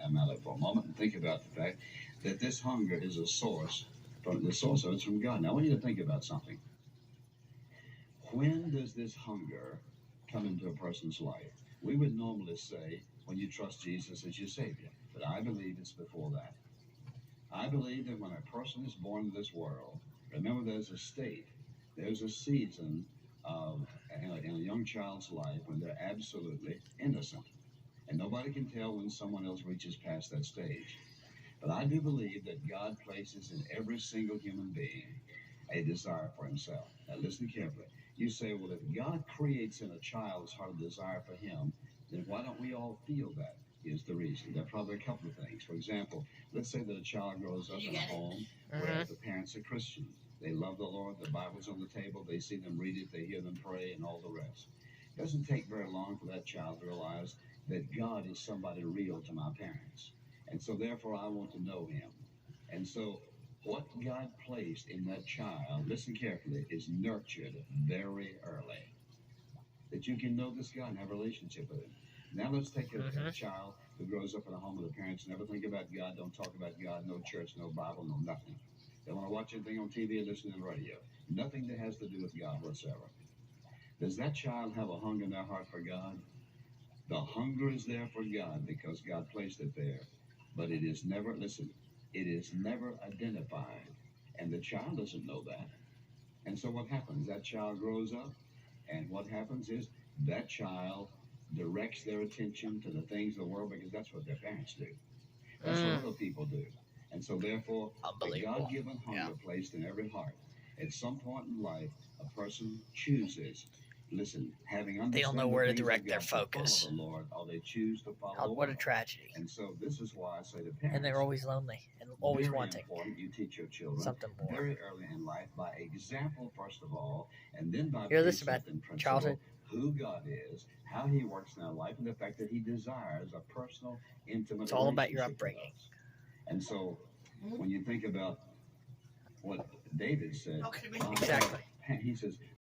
time out for a moment and think about the fact that this hunger is a source. From the source of it's from God. Now, I want you to think about something. When does this hunger come into a person's life? We would normally say when you trust Jesus as your Savior, but I believe it's before that. I believe that when a person is born into this world, remember there's a state, there's a season in a young child's life when they're absolutely innocent. And nobody can tell when someone else reaches past that stage. But I do believe that God places in every single human being a desire for himself. Now listen carefully. You say, well, if God creates in a child's heart a desire for him, then why don't we all feel that? Here's the reason. There are probably a couple of things. For example, let's say that a child grows up in a home where the parents are Christians. They love the Lord, the Bible's on the table, they see them read it, they hear them pray, and all the rest. It doesn't take very long for that child to realize that God is somebody real to my parents. And so therefore I want to know him. And so what God placed in that child, listen carefully, is nurtured very early. That you can know this God and have a relationship with him. Now let's take a child who grows up in a home with the parents, never think about God, don't talk about God, no church, no Bible, no nothing. They want to watch anything on TV or listen to the radio. Nothing that has to do with God whatsoever. Does that child have a hunger in their heart for God? The hunger is there for God because God placed it there. But it is never, listen, it is never identified. And the child doesn't know that. And so what happens? That child grows up, and what happens is that child directs their attention to the things of the world because that's what their parents do. That's what other people do. And so therefore, a God-given hunger placed in every heart. At some point in life, a person chooses, listen, having understanding they don't know where to direct their focus. The Lord, or they choose to follow What a tragedy. And so this is why I say to parents, and they're always lonely and always wanting you teach your children something more. Very early in life by example, first of all, and then by Hear this about Charles, who God is, how he works in our life, and the fact that he desires a personal, intimate It's all about your upbringing. And so when you think about what David said, exactly. He says,